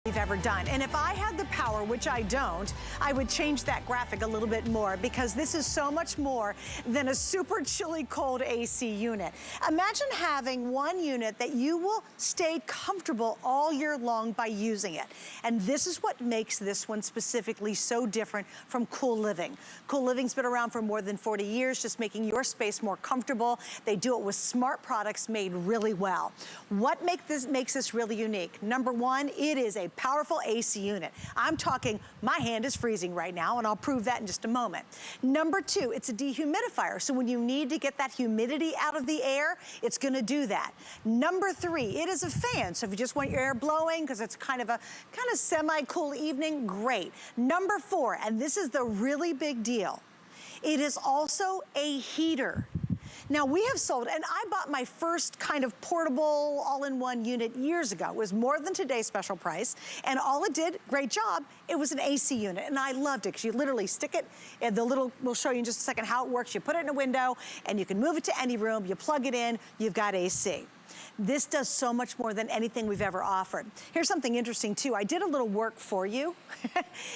we've ever done. And if I had the power, which I don't, I would change that graphic a little bit more, because this is so much more than a super chilly cold AC unit. Imagine having one unit that you will stay comfortable all year long by using it. And this is what makes this one specifically so different from Cool Living. Cool Living's been around for more than 40 years, just making your space more comfortable. They do it with smart products made really well. What makes this really unique? Number one, it is a powerful AC unit. I'm talking, my hand is freezing right now, and I'll prove that in just a moment. Number two, it's a dehumidifier, so when you need to get that humidity out of the air, it's gonna do that. Number three, it is a fan, so if you just want your air blowing, because it's kind of semi-cool evening, great. Number four, and this is the really big deal, it is also a heater. Now, we have sold, and I bought my first kind of portable all-in-one unit years ago. It was more than today's special price, and all it did, great job, it was an AC unit, and I loved it, because you literally stick it, and we'll show you in just a second how it works. You put it in a window, and you can move it to any room, you plug it in, you've got AC. This does so much more than anything we've ever offered. Here's something interesting too. I did a little work for you,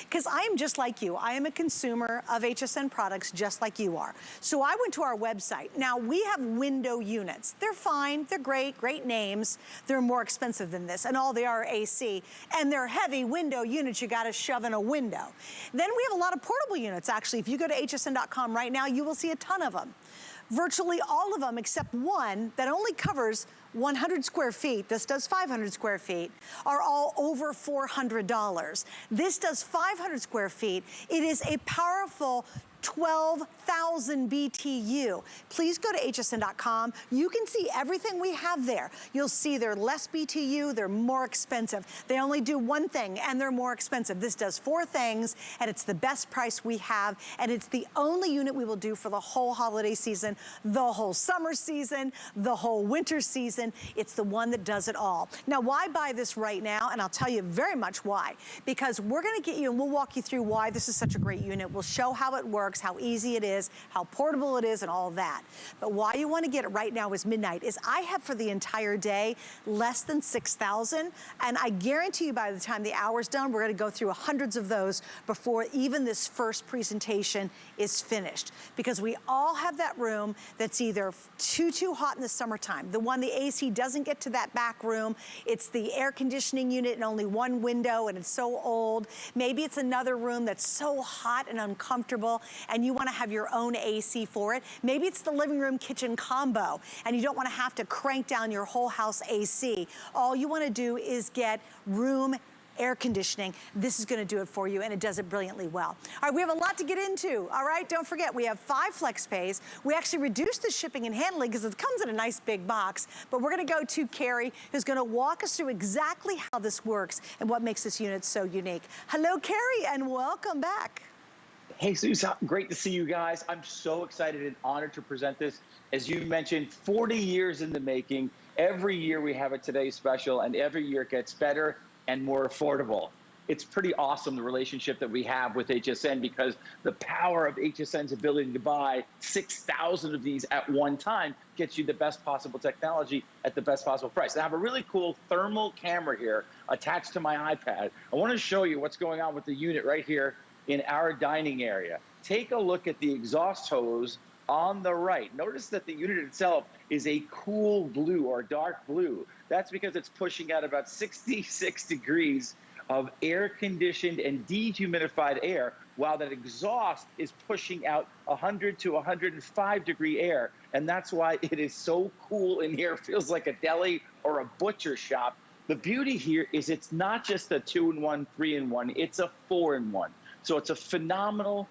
because I am just like you. I am a consumer of HSN products just like you are. So I went to our website. Now, we have window units. They're fine, they're great, great names. They're more expensive than this, and all they are AC. And they're heavy window units you gotta shove in a window. Then we have a lot of portable units, actually. If you go to hsn.com right now, you will see a ton of them. Virtually all of them, except one that only covers 100 square feet, this does 500 square feet, are all over $400. This does 500 square feet. It is a powerful 12,000 BTU. Please go to hsn.com. You can see everything we have there. You'll see they're less BTU, they're more expensive. They only do one thing, and they're more expensive. This does four things, and it's the best price we have, and it's the only unit we will do for the whole holiday season, the whole summer season, the whole winter season. It's the one that does it all. Now, why buy this right now? And I'll tell you very much why. Because we're gonna get you, and we'll walk you through why this is such a great unit. We'll show how it works, how easy it is, how portable it is, and all of that. But why you want to get it right now is midnight, is I have for the entire day less than 6,000, and I guarantee you by the time the hour's done, we're going to go through hundreds of those before even this first presentation is finished. Because we all have that room that's either too hot in the summertime, the one the AC doesn't get to that back room, it's the air conditioning unit and only one window and it's so old. Maybe it's another room that's so hot and uncomfortable, and you want to have your own AC for it. Maybe it's the living room kitchen combo, and you don't want to have to crank down your whole house AC. All you want to do is get room air conditioning. This is going to do it for you, and it does it brilliantly well. All right, we have a lot to get into. All right, don't forget, we have 5 flex pays. We actually reduced the shipping and handling because it comes in a nice big box, but we're going to go to Carrie, who's going to walk us through exactly how this works and what makes this unit so unique. Hello, Carrie, and welcome back. Hey, Susan, great to see you guys. I'm so excited and honored to present this. As you mentioned, 40 years in the making. Every year we have a Today Special, and every year it gets better and more affordable. It's pretty awesome, the relationship that we have with HSN, because the power of HSN's ability to buy 6,000 of these at one time gets you the best possible technology at the best possible price. I have a really cool thermal camera here attached to my iPad. I want to show you what's going on with the unit right here in our dining area. Take a look at the exhaust hose on the right. Notice that the unit itself is a cool blue or dark blue. That's because it's pushing out about 66 degrees of air-conditioned and dehumidified air, while that exhaust is pushing out 100 to 105 degree air. And that's why it is so cool in here. It feels like a deli or a butcher shop. The beauty here is it's not just a 2-in-1, 3-in-1, it's a 4-in-1. So it's a phenomenal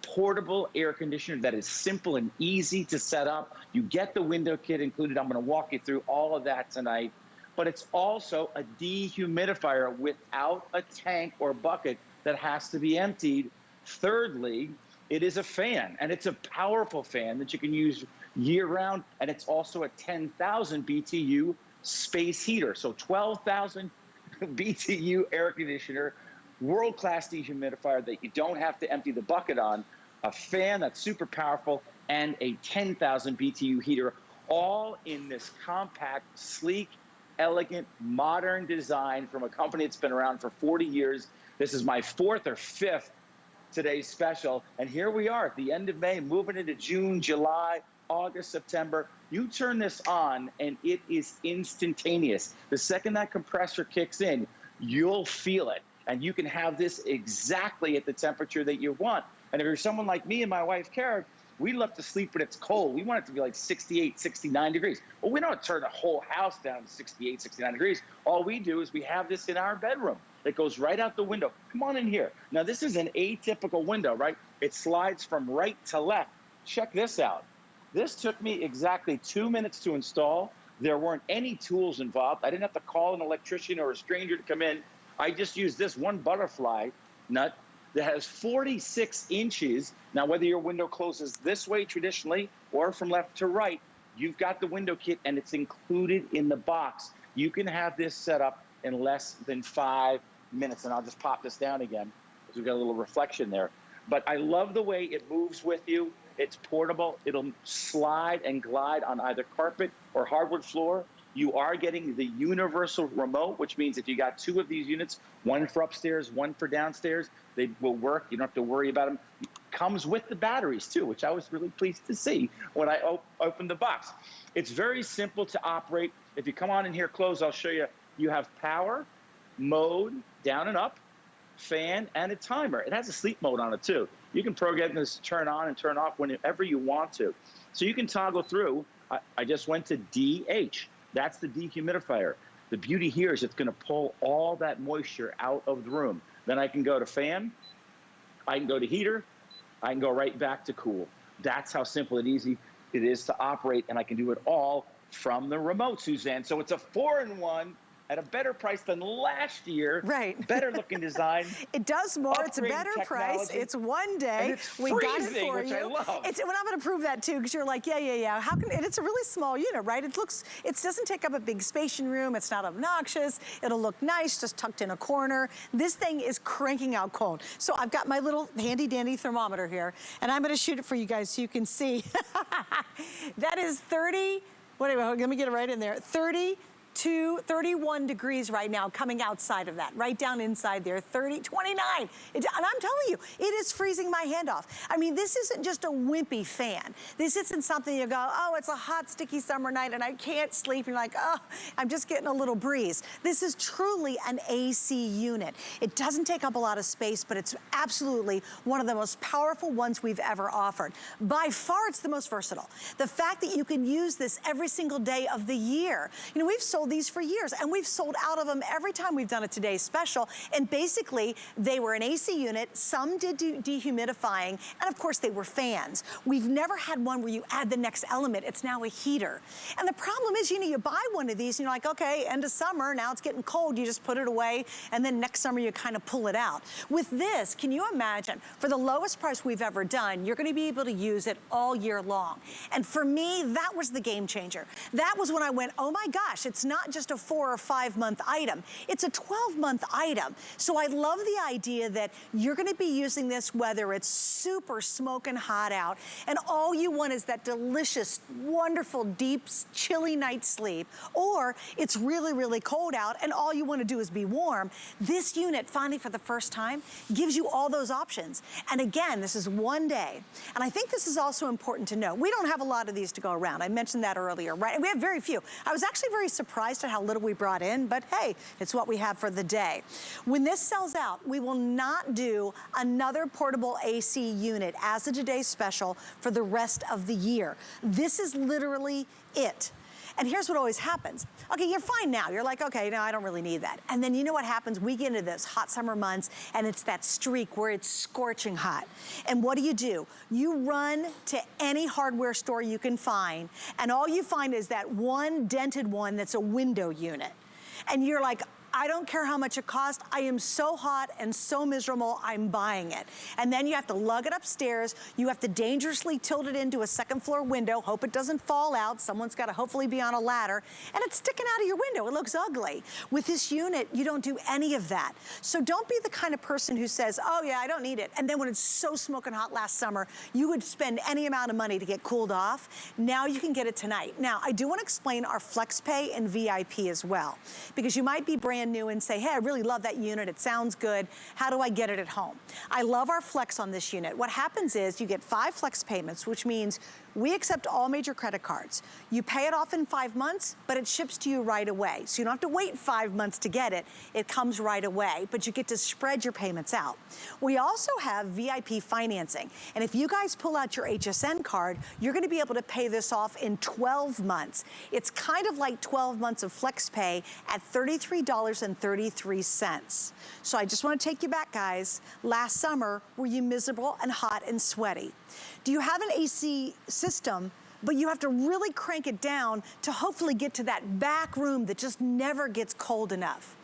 portable air conditioner that is simple and easy to set up. You get the window kit included. I'm going to walk you through all of that tonight. But it's also a dehumidifier without a tank or bucket that has to be emptied. Thirdly, it is a fan, and it's a powerful fan that you can use year-round, and it's also a 10,000 BTU space heater. So 12,000 BTU air conditioner, world-class dehumidifier that you don't have to empty the bucket on, a fan that's super powerful, and a 10,000 BTU heater, all in this compact, sleek, elegant, modern design from a company that's been around for 40 years. This is my 4th or 5th today's special. And here we are at the end of May, moving into June, July, August, September. You turn this on and it is instantaneous. The second that compressor kicks in, you'll feel it. And you can have this exactly at the temperature that you want. And if you're someone like me and my wife, Karen, we love to sleep when it's cold. We want it to be like 68, 69 degrees. Well, we don't turn the whole house down to 68, 69 degrees. All we do is we have this in our bedroom. It goes right out the window. Come on in here. Now, this is an atypical window, right? It slides from right to left. Check this out. This took me exactly 2 minutes to install. There weren't any tools involved. I didn't have to call an electrician or a stranger to come in. I just used this one butterfly nut that has 46 inches. Now, whether your window closes this way traditionally or from left to right, you've got the window kit and it's included in the box. You can have this set up in less than 5 minutes. And I'll just pop this down again because we've got a little reflection there. But I love the way it moves with you. It's portable. It'll slide and glide on either carpet or hardwood floor. You are getting the universal remote, which means if you got 2 of these units, one for upstairs, one for downstairs, they will work. You don't have to worry about them. Comes with the batteries too, which I was really pleased to see when I opened the box. It's very simple to operate. If you come on in here close, I'll show you. You have power, mode, down and up, fan, and a timer. It has a sleep mode on it too. You can program this to turn on and turn off whenever you want to. So you can toggle through. I just went to DH. That's the dehumidifier. The beauty here is it's going to pull all that moisture out of the room. Then I can go to fan, I can go to heater, I can go right back to cool. That's how simple and easy it is to operate, and I can do it all from the remote, Suzanne. So it's a 4-in-1 at a better price than last year. Right. Better looking design. It does more. It's a better price. It's one day. And it's we got it for which you. I love. It's, well, I'm going to prove that too, because you're like, yeah. How can? And it's a really small unit, right? It doesn't take up a big space in room. It's not obnoxious. It'll look nice, just tucked in a corner. This thing is cranking out cold. So I've got my little handy dandy thermometer here, and I'm going to shoot it for you guys so you can see. That is 30. Wait, let me get it right in there. 31 degrees right now coming outside of that, right down inside there, 29. And I'm telling you, it is freezing my hand off. I mean, this isn't just a wimpy fan. This isn't something you go, oh, it's a hot, sticky summer night and I can't sleep. You're like, oh, I'm just getting a little breeze. This is truly an AC unit. It doesn't take up a lot of space, but it's absolutely one of the most powerful ones we've ever offered. By far, it's the most versatile. The fact that you can use this every single day of the year. You know, we've sold these for years and we've sold out of them every time we've done a Today's Special. And basically they were an AC unit, some did dehumidifying, and of course they were fans. We've never had one where you add the next element. It's now a heater. And the problem is, you know, you buy one of these and you're like, okay, end of summer, now it's getting cold, you just put it away, and then next summer you kind of pull it out. With this, can you imagine, for the lowest price we've ever done, you're gonna be able to use it all year long. And for me, that was the game changer. That was when I went, oh my gosh, it's not just a 4 or 5 month item, it's a 12-month item. So I love the idea that you're gonna be using this whether it's super smoking hot out and all you want is that delicious, wonderful, deep, chilly night's sleep, or it's really, really cold out and all you wanna do is be warm. This unit, finally for the first time, gives you all those options. And again, this is one day. And I think this is also important to know. We don't have a lot of these to go around. I mentioned that earlier, right? And we have very few. I was actually very surprised at how little we brought in, but hey, it's what we have for the day. When this sells out, we will not do another portable AC unit as a Today's Special for the rest of the year. This is literally it. And here's what always happens. Okay, you're fine now. You're like, okay, no, I don't really need that. And then you know what happens? We get into this hot summer months and it's that streak where it's scorching hot. And what do? You run to any hardware store you can find and all you find is that one dented one that's a window unit. And you're like, I don't care how much it costs. I am so hot and so miserable, I'm buying it. And then you have to lug it upstairs. You have to dangerously tilt it into a second floor window, hope it doesn't fall out. Someone's got to hopefully be on a ladder, and it's sticking out of your window. It looks ugly. With this unit, you don't do any of that. So don't be the kind of person who says, oh yeah, I don't need it. And then when it's so smoking hot last summer, you would spend any amount of money to get cooled off. Now you can get it tonight. Now, I do want to explain our FlexPay and VIP as well, because you might be brand new and say, hey, I really love that unit. It sounds good. How do I get it at home? I love our Flex on this unit. What happens is you get 5 Flex payments, which means we accept all major credit cards. You pay it off in 5 months, but it ships to you right away. So you don't have to wait 5 months to get it. It comes right away, but you get to spread your payments out. We also have VIP financing. And if you guys pull out your HSN card, you're gonna be able to pay this off in 12 months. It's kind of like 12 months of FlexPay at $33.33. So I just wanna take you back, guys. Last summer, were you miserable and hot and sweaty? Do you have an AC system, but you have to really crank it down to hopefully get to that back room that just never gets cold enough?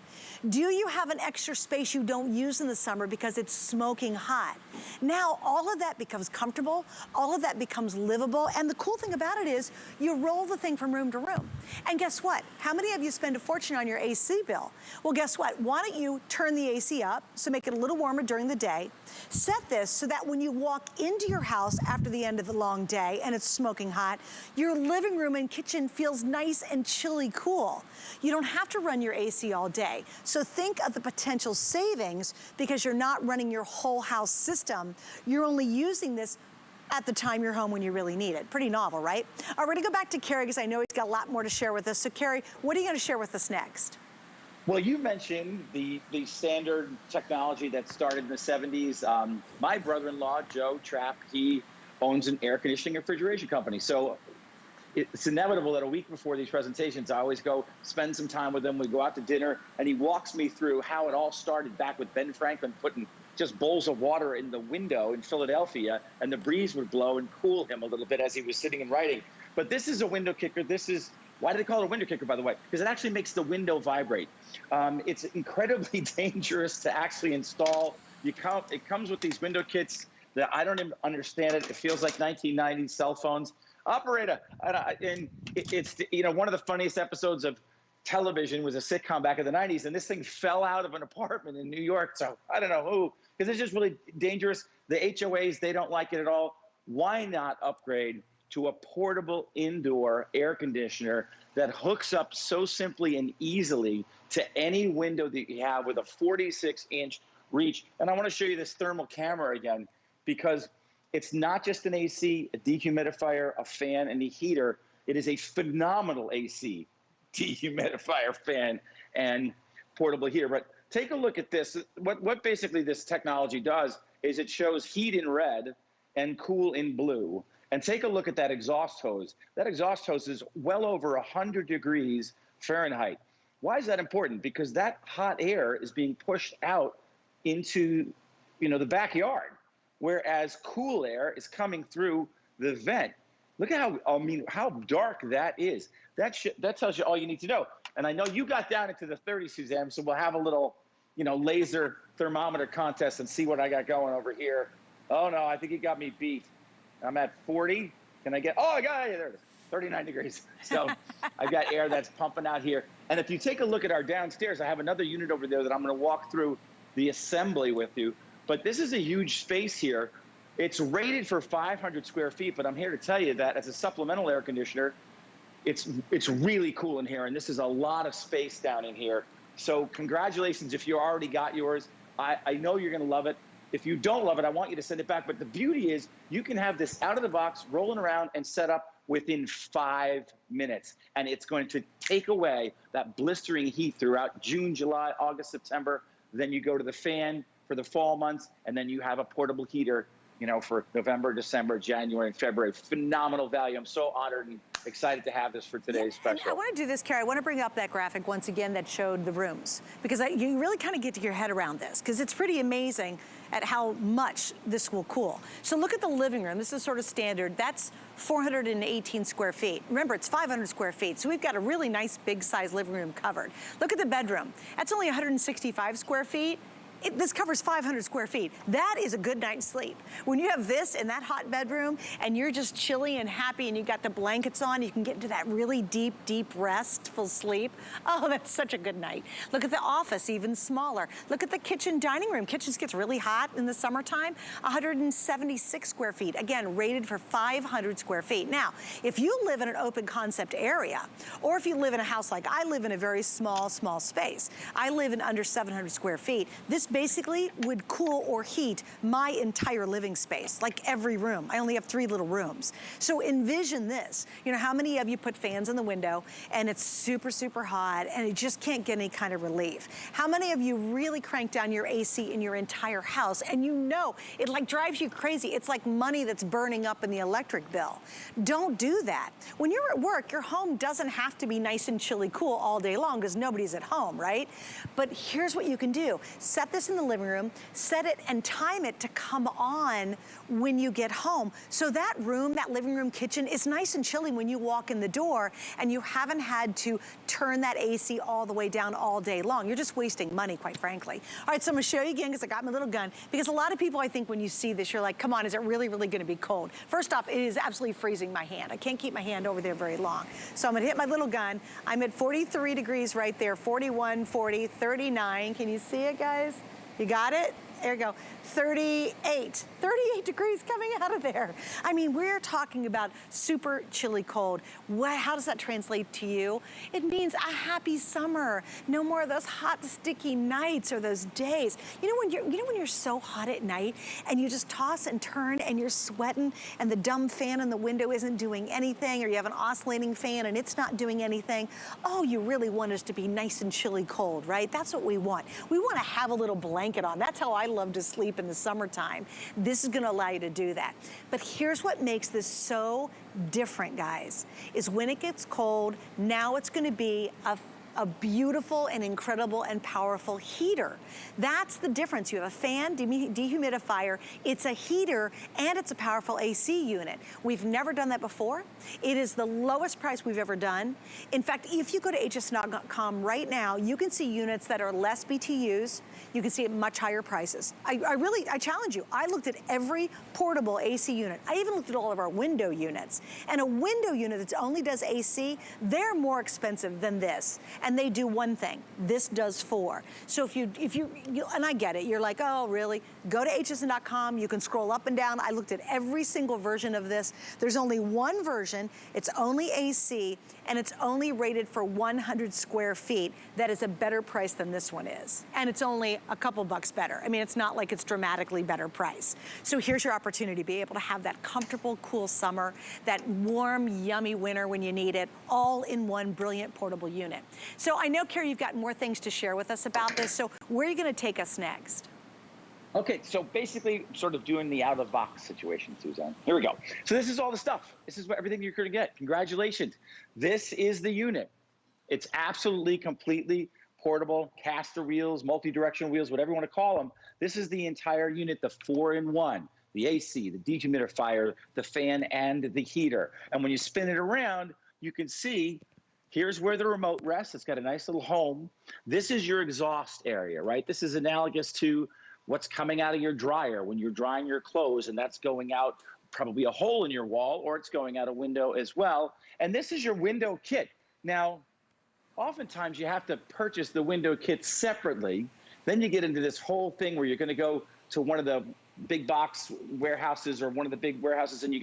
Do you have an extra space you don't use in the summer because it's smoking hot? Now, all of that becomes comfortable, all of that becomes livable, and the cool thing about it is you roll the thing from room to room. And guess what? How many of you spend a fortune on your AC bill? Well, guess what? Why don't you turn the AC up, so make it a little warmer during the day, set this so that when you walk into your house after the end of the long day and it's smoking hot, your living room and kitchen feels nice and chilly cool. You don't have to run your AC all day. So think of the potential savings because you're not running your whole house system. You're only using this at the time you're home when you really need it. Pretty novel, right? All right, we're gonna go back to Kerry because I know he's got a lot more to share with us. So Kerry, what are you gonna share with us next? Well, you mentioned the standard technology that started in the 70s. My brother-in-law, Joe Trapp, he owns an air conditioning and refrigeration company. So it's inevitable that a week before these presentations, I always go spend some time with him. We go out to dinner, and he walks me through how it all started back with Ben Franklin putting just bowls of water in the window in Philadelphia, and the breeze would blow and cool him a little bit as he was sitting and writing. But this is a window kicker. This is, why do they call it a window kicker, by the way? Because it actually makes the window vibrate. It's incredibly dangerous to actually install. It comes with these window kits that I don't even understand it. It feels like 1990s cell phones. Operator, and it's, you know, one of the funniest episodes of television was a sitcom back in the 90s, and this thing fell out of an apartment in New York. So I don't know who, because it's just really dangerous. The HOAs, they don't like it at all. Why not upgrade to a portable indoor air conditioner that hooks up so simply and easily to any window that you have with a 46-inch reach? And I want to show you this thermal camera again, because it's not just an AC, a dehumidifier, a fan, and a heater. It is a phenomenal AC, dehumidifier, fan, and portable heater. But take a look at this. What basically this technology does is it shows heat in red and cool in blue. And take a look at that exhaust hose. That exhaust hose is well over 100 degrees Fahrenheit. Why is that important? Because that hot air is being pushed out into, you know, the backyard, whereas cool air is coming through the vent. Look at how, I mean, how dark that is. That tells you all you need to know. And I know you got down into the 30s, Suzanne, so we'll have a little, you know, laser thermometer contest and see what I got going over here. Oh no, I think you got me beat. I'm at 40. Can I get, oh, I got it, there it is, 39 degrees. So I've got air that's pumping out here. And if you take a look at our downstairs, I have another unit over there that I'm gonna walk through the assembly with you. But this is a huge space here. It's rated for 500 square feet, but I'm here to tell you that as a supplemental air conditioner, it's really cool in here, and this is a lot of space down in here. So congratulations if you already got yours. I know you're gonna love it. If you don't love it, I want you to send it back. But the beauty is you can have this out of the box, rolling around, and set up within 5 minutes. And it's going to take away that blistering heat throughout June, July, August, September. Then you go to the fan for the fall months, and then you have a portable heater, you know, for November, December, January, and February. Phenomenal value. I'm so honored and excited to have this for today's And special. I want to do this, Carrie. I want to bring up that graphic once again that showed the rooms, because you really kind of get to your head around this, because it's pretty amazing at how much this will cool. So look at the living room. This is sort of standard. That's 418 square feet. Remember, it's 500 square feet, so we've got a really nice big size living room covered. Look at the bedroom. That's only 165 square feet. This covers 500 square feet. That is a good night's sleep. When you have this in that hot bedroom and you're just chilly and happy and you got the blankets on, you can get into that really deep, deep restful sleep. Oh, that's such a good night. Look at the office, even smaller. Look at the kitchen dining room. Kitchens gets really hot in the summertime. 176 square feet. Again, rated for 500 square feet. Now, if you live in an open concept area, or if you live in a house like I live in a very small space, I live in under 700 square feet, this basically would cool or heat my entire living space, like every room. I only have 3 little rooms. So envision this. You know, how many of you put fans in the window and it's super, super hot and it just can't get any kind of relief? How many of you really crank down your AC in your entire house and you know it like drives you crazy? It's like money that's burning up in the electric bill. Don't do that. When you're at work, your home doesn't have to be nice and chilly cool all day long because nobody's at home, right? But here's what you can do. Set this in the living room, set it and time it to come on when you get home. So that room, that living room kitchen is nice and chilly when you walk in the door and you haven't had to turn that AC all the way down all day long. You're just wasting money, quite frankly. All right, so I'm gonna show you again because I got my little gun, because a lot of people, I think when you see this, you're like, come on, is it really, really gonna be cold? First off, it is absolutely freezing my hand. I can't keep my hand over there very long. So I'm gonna hit my little gun. I'm at 43 degrees right there, 41, 40, 39. Can you see it, guys? You got it? There you go. 38 degrees coming out of there. I mean, we're talking about super chilly cold. How does that translate to you? It means a happy summer. No more of those hot, sticky nights or those days. You know when you're so hot at night and you just toss and turn and you're sweating and the dumb fan in the window isn't doing anything, or you have an oscillating fan and it's not doing anything. Oh, you really want us to be nice and chilly cold, right? That's what we want. We want to have a little blanket on. That's how I love to sleep in the summertime. This is gonna allow you to do that. But here's what makes this so different, guys, is when it gets cold, now it's gonna be a beautiful and incredible and powerful heater. That's the difference. You have a fan, dehumidifier, it's a heater, and it's a powerful AC unit. We've never done that before. It is the lowest price we've ever done. In fact, if you go to hsnog.com right now, you can see units that are less BTUs. You can see at much higher prices. I challenge you. I looked at every portable AC unit. I even looked at all of our window units. And a window unit that only does AC, they're more expensive than this. And they do one thing. This does 4. So if you and I get it, you're like, oh, really? Go to hsn.com. You can scroll up and down. I looked at every single version of this. There's only one version. It's only AC, and it's only rated for 100 square feet. That is a better price than this one is. And it's only a couple bucks better. I mean, it's not like it's dramatically better price. So here's your opportunity to be able to have that comfortable, cool summer, that warm, yummy winter when you need it, all in one brilliant portable unit. So I know, Carrie, you've got more things to share with us about this. So where are you going to take us next? Okay, so basically sort of doing the out-of-the-box situation, Suzanne. Here we go. So this is all the stuff. This is everything you're going to get. Congratulations. This is the unit. It's absolutely, completely portable, caster wheels, multi-directional wheels, whatever you want to call them. This is the entire unit, the 4-in-1, the AC, the dehumidifier, the fan, and the heater. And when you spin it around, you can see here's where the remote rests. It's got a nice little home. This is your exhaust area, right? This is analogous to what's coming out of your dryer when you're drying your clothes, and that's going out probably a hole in your wall, or it's going out a window as well. And this is your window kit. Now, oftentimes you have to purchase the window kit separately. Then you get into this whole thing where you're going to go to one of the big box warehouses or one of the big warehouses, and you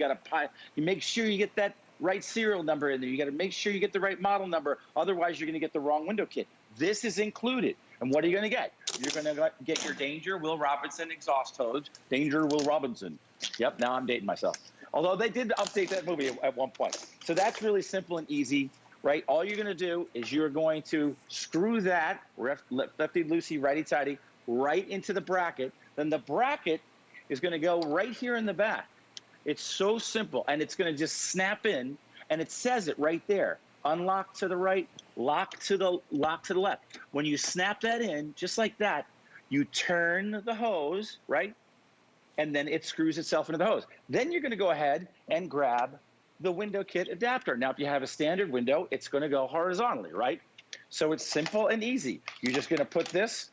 make sure you get that right serial number in there. You got to make sure you get the right model number. Otherwise, you're going to get the wrong window kit. This is included. And what are you going to get? You're going to get your Danger Will Robinson exhaust hose. Danger Will Robinson. Yep, now I'm dating myself. Although they did update that movie at one point. So that's really simple and easy, right? All you're going to do is you're going to screw that lefty-loosey, righty-tighty right into the bracket. Then the bracket is going to go right here in the back. It's so simple, and it's going to just snap in. And it says it right there. Unlock to the right, lock to the left. When you snap that in, just like that, you turn the hose, right? And then it screws itself into the hose. Then you're gonna go ahead and grab the window kit adapter. Now, if you have a standard window, it's gonna go horizontally, right? So it's simple and easy. You're just gonna put this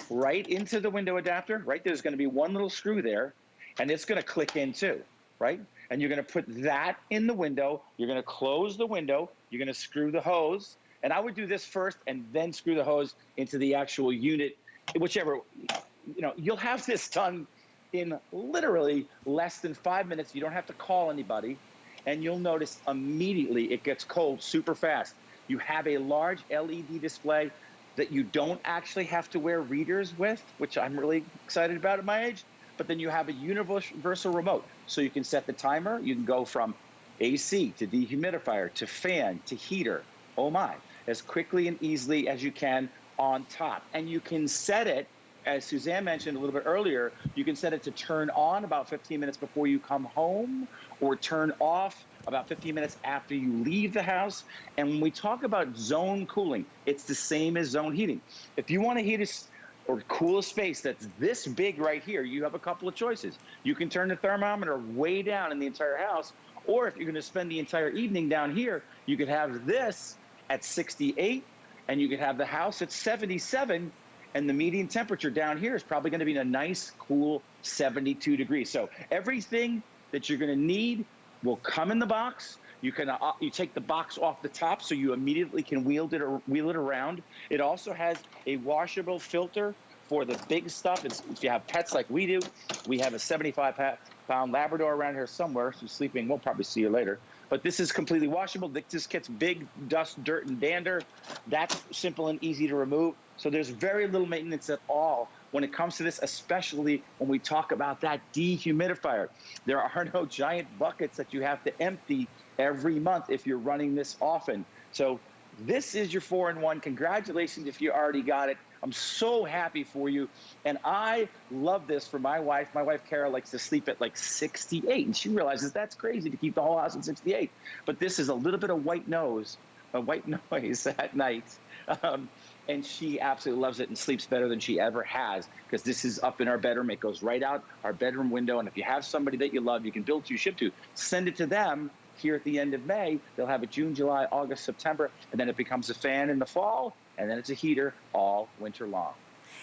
right into the window adapter, right? There's gonna be one little screw there, and it's gonna click in too, right? And you're gonna put that in the window, you're gonna close the window, you're gonna screw the hose, and I would do this first and then screw the hose into the actual unit, whichever, you'll have this done in literally less than 5 minutes. You don't have to call anybody, and you'll notice immediately it gets cold super fast. You have a large LED display that you don't actually have to wear readers with, which I'm really excited about at my age, but then you have a universal remote. So you can set the timer, you can go from AC to dehumidifier to fan to heater, oh my, as quickly and easily as you can on top. And you can set it, as Suzanne mentioned a little bit earlier, you can set it to turn on about 15 minutes before you come home, or turn off about 15 minutes after you leave the house. And when we talk about zone cooling, it's the same as zone heating. If you want to heat or cool a space that's this big right here, you have a couple of choices. You can turn the thermometer way down in the entire house, or if you're going to spend the entire evening down here, you could have this at 68, and you could have the house at 77, and the median temperature down here is probably going to be a nice, cool 72 degrees. So everything that you're going to need will come in the box. You can you take the box off the top, so you immediately can wheel it around. It also has a washable filter for the big stuff. If you have pets like we do, we have a 75-pound Labrador around here somewhere who's sleeping. We'll probably see her later. But this is completely washable. This gets big dust, dirt, and dander. That's simple and easy to remove. So there's very little maintenance at all when it comes to this, especially when we talk about that dehumidifier. There are no giant buckets that you have to empty every month if you're running this often. So this is your 4-in-1. Congratulations if you already got it. I'm so happy for you. And I love this for my wife. My wife, Kara, likes to sleep at like 68. And she realizes that's crazy to keep the whole house at 68. But this is a little bit of white noise at night. And she absolutely loves it and sleeps better than she ever has, because this is up in our bedroom. It goes right out our bedroom window. And if you have somebody that you love, you can build to, ship to, send it to them here at the end of May. They'll have it June, July, August, September, and then it becomes a fan in the fall, and then it's a heater all winter long.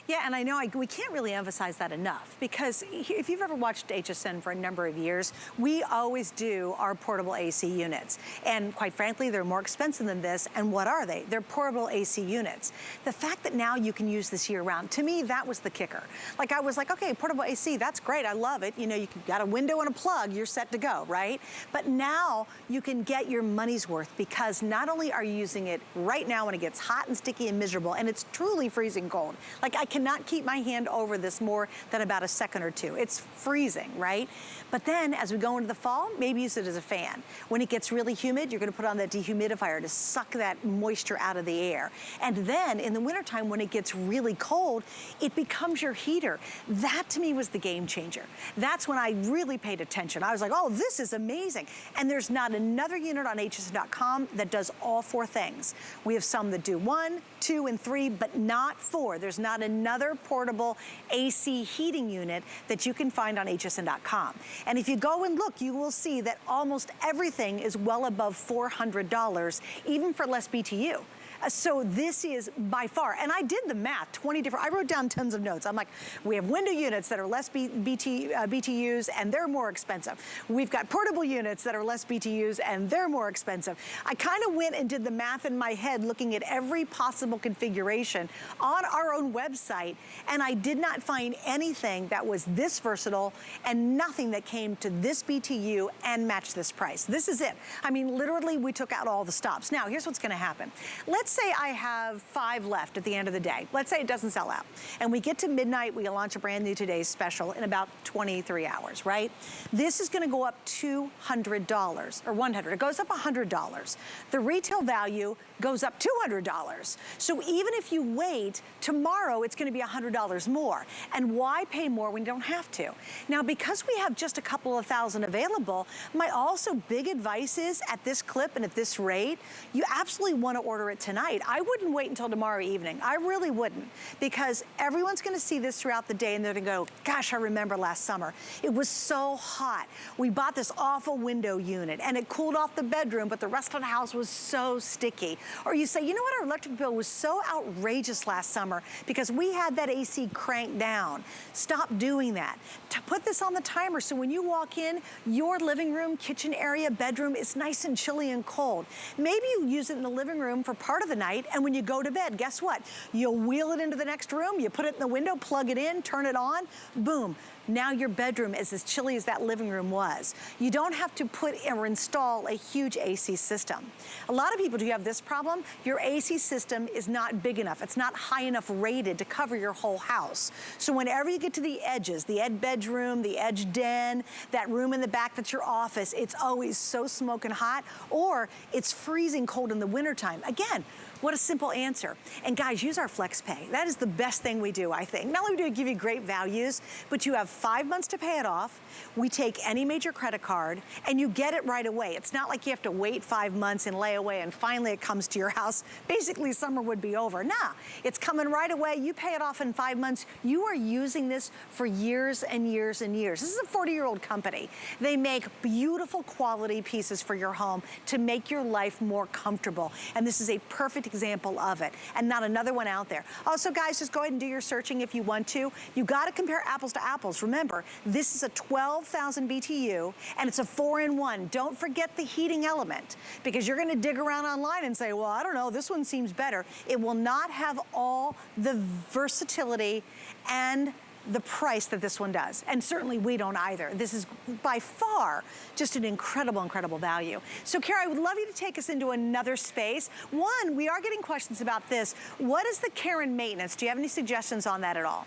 Yeah, and I know we can't really emphasize that enough, because if you've ever watched HSN for a number of years, we always do our portable AC units. And quite frankly, they're more expensive than this. And what are they? They're portable AC units. The fact that now you can use this year round, to me, that was the kicker. Like, I was like, okay, portable AC, that's great. I love it. You know, you got a window and a plug, you're set to go, right? But now you can get your money's worth, because not only are you using it right now when it gets hot and sticky and miserable, and it's truly freezing cold. Like, I cannot keep my hand over this more than about a second or two. It's freezing, right? But then as we go into the fall, maybe use it as a fan. When it gets really humid, you're gonna put on that dehumidifier to suck that moisture out of the air. And then in the wintertime, when it gets really cold, it becomes your heater. That to me was the game changer. That's when I really paid attention. I was like, oh, this is amazing. And there's not another unit on hsn.com that does all 4 things. We have some that do 1, 2, and 3, but not 4. There's not another portable AC heating unit that you can find on hsn.com. And if you go and look, you will see that almost everything is well above $400, even for less BTU. So this is by far, and I did the math, 20 different, I wrote down tons of notes. I'm like, we have window units that are less BTUs and they're more expensive. We've got portable units that are less BTUs and they're more expensive. I kind of went and did the math in my head, looking at every possible configuration on our own website, and I did not find anything that was this versatile and nothing that came to this BTU and matched this price. This is it. I mean, literally, we took out all the stops. Now, here's what's gonna happen. Let's say I have 5 left at the end of the day. Let's say it doesn't sell out. And we get to midnight, we launch a brand new Today's Special in about 23 hours, right? This is gonna go up $200, or $100. It goes up $100. The retail value goes up $200. So even if you wait, tomorrow it's gonna be $100 more. And why pay more when you don't have to? Now, because we have just a couple of thousand available, my also big advice is at this clip and at this rate, you absolutely wanna order it tonight. I wouldn't wait until tomorrow evening. I really wouldn't, because everyone's gonna see this throughout the day and they're gonna go, gosh, I remember last summer. It was so hot. We bought this awful window unit and it cooled off the bedroom, but the rest of the house was so sticky. Or you say, you know what, our electric bill was so outrageous last summer because we had that AC cranked down. Stop doing that. To put this on the timer so when you walk in, your living room, kitchen area, bedroom is nice and chilly and cold. Maybe you use it in the living room for part of the night, and when you go to bed, guess what? You'll wheel it into the next room, you put it in the window, plug it in, turn it on, boom. Now your bedroom is as chilly as that living room was. You don't have to put or install a huge AC system. A lot of people do have this problem. Your AC system is not big enough. It's not high enough rated to cover your whole house. So whenever you get to the edges, the edge bedroom, the edge den, that room in the back that's your office, it's always so smoking hot, or it's freezing cold in the wintertime. Again, what a simple answer. And guys, use our FlexPay. That is the best thing we do, I think. Not only do we give you great values, but you have 5 months to pay it off. We take any major credit card and you get it right away. It's not like you have to wait 5 months and lay away and finally it comes to your house. Basically, summer would be over. Nah, it's coming right away. You pay it off in 5 months. You are using this for years and years and years. This is a 40-year-old company. They make beautiful quality pieces for your home to make your life more comfortable. And this is a perfect example of it, and not another one out there. Also, guys, just go ahead and do your searching if you want to. You got to compare apples to apples. Remember, this is a 12,000 BTU, and it's a 4-in-1. Don't forget the heating element, because you're going to dig around online and say, well, I don't know, this one seems better. It will not have all the versatility and the price that this one does. And certainly we don't either. This is by far just an incredible, incredible value. So Kara, I would love you to take us into another space. One, we are getting questions about this. What is the care and maintenance? Do you have any suggestions on that at all?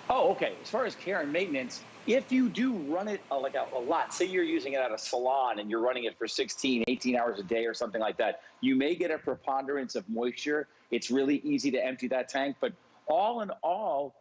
Oh, okay. As far as care and maintenance, if you do run it a lot, say you're using it at a salon and you're running it for 16, 18 hours a day or something like that, you may get a preponderance of moisture. It's really easy to empty that tank, but all in all,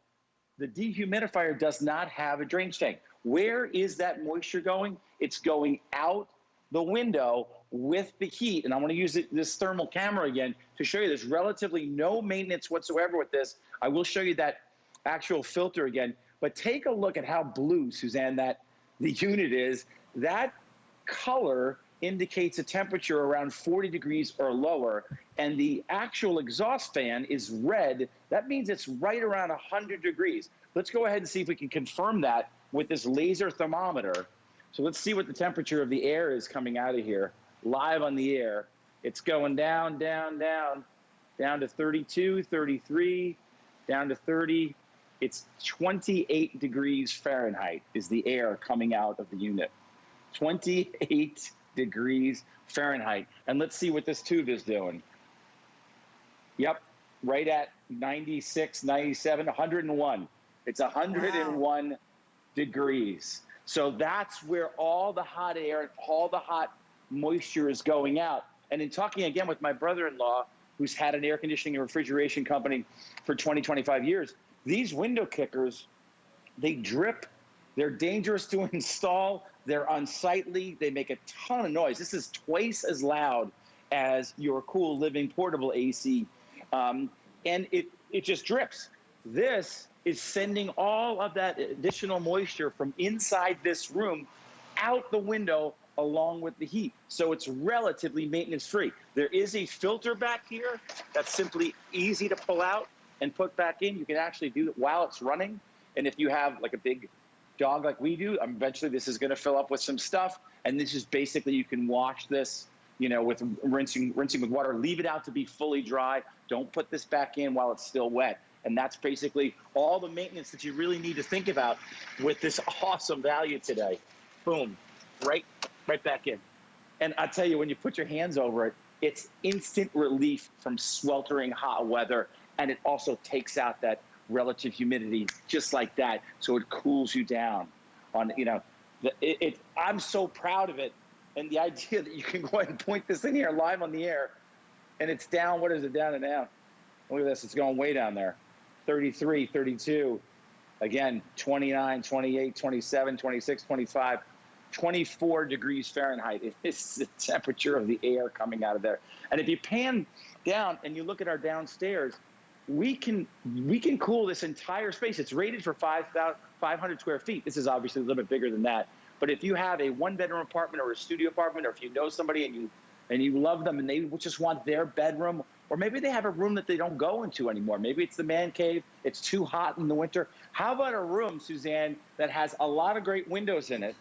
the dehumidifier does not have a drainage tank. Where is that moisture going? It's going out the window with the heat. And I want to use this thermal camera again to show you there's relatively no maintenance whatsoever with this. I will show you that actual filter again, but take a look at how blue, Suzanne, that the unit is. That color indicates a temperature around 40 degrees or lower, and the actual exhaust fan is red. That means it's right around 100 degrees. Let's go ahead and see if we can confirm that with this laser thermometer. So let's see what the temperature of the air is coming out of here, live on the air. It's going down, down, down, down to 32, 33, down to 30. It's 28 degrees Fahrenheit is the air coming out of the unit. 28 degrees Fahrenheit. And let's see what this tube is doing. Yep, right at 96, 97, 101. It's 101 wow. degrees. So that's where all the hot air, all the hot moisture is going out. And in talking again with my brother-in-law, who's had an air conditioning and refrigeration company for 20, 25 years, these window kickers, they drip. They're dangerous to install. They're unsightly. They make a ton of noise. This is twice as loud as your cool living portable AC. And it just drips. This is sending all of that additional moisture from inside this room out the window along with the heat. So it's relatively maintenance free. There is a filter back here that's simply easy to pull out and put back in. You can actually do it while it's running. And if you have like a big dog like we do, eventually this is going to fill up with some stuff. And this is basically, you can wash this, you know, with rinsing with water, leave it out to be fully dry. Don't put this back in while it's still wet. And that's basically all the maintenance that you really need to think about with this awesome value today. Boom, right back in. And I tell you, when you put your hands over it, it's instant relief from sweltering hot weather. And it also takes out that relative humidity just like that. So it cools you down on, you know, I'm so proud of it. And the idea that you can go ahead and point this in here live on the air, and it's down. What is it down and down? Look at this. It's going way down there. 33, 32. Again, 29, 28, 27, 26, 25, 24 degrees Fahrenheit. It's the temperature of the air coming out of there. And if you pan down and you look at our downstairs, we can cool this entire space. It's rated for 500 square feet. This is obviously a little bit bigger than that. But if you have a one-bedroom apartment or a studio apartment, or if you know somebody and you love them and they just want their bedroom, or maybe they have a room that they don't go into anymore. Maybe it's the man cave. It's too hot in the winter. How about a room, Suzanne, that has a lot of great windows in it,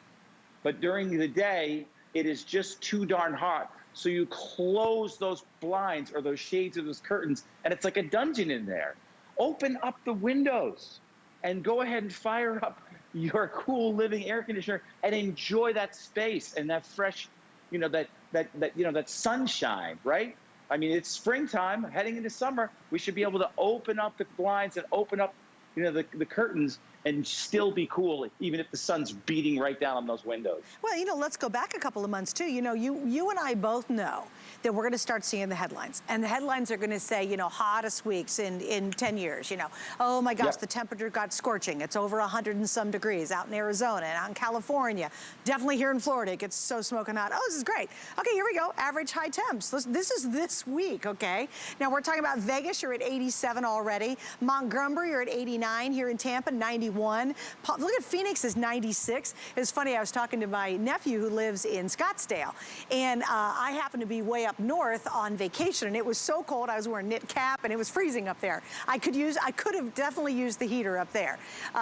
but during the day, it is just too darn hot. So you close those blinds or those shades or those curtains, and it's like a dungeon in there. Open up the windows and go ahead and fire up your cool living air conditioner and enjoy that space and that fresh, that sunshine, right? I mean, it's springtime, heading into summer. We should be able to open up the blinds and open up, the curtains and still be cool, even if the sun's beating right down on those windows. Well, let's go back a couple of months too. You and I both know that we're gonna start seeing the headlines. And the headlines are gonna say, hottest weeks in 10 years, Oh my gosh, The temperature got scorching. It's over 100 and some degrees out in Arizona and out in California. Definitely here in Florida, it gets so smoking hot. Oh, this is great. Okay, here we go, average high temps. This is this week, okay? Now we're talking about Vegas, you're at 87 already. Montgomery, you're at 89. Here in Tampa, 91. Look at Phoenix is 96. It's funny, I was talking to my nephew who lives in Scottsdale, and I happened to be way up north on vacation, and it was so cold I was wearing a knit cap and it was freezing up there. I could have definitely used the heater up there,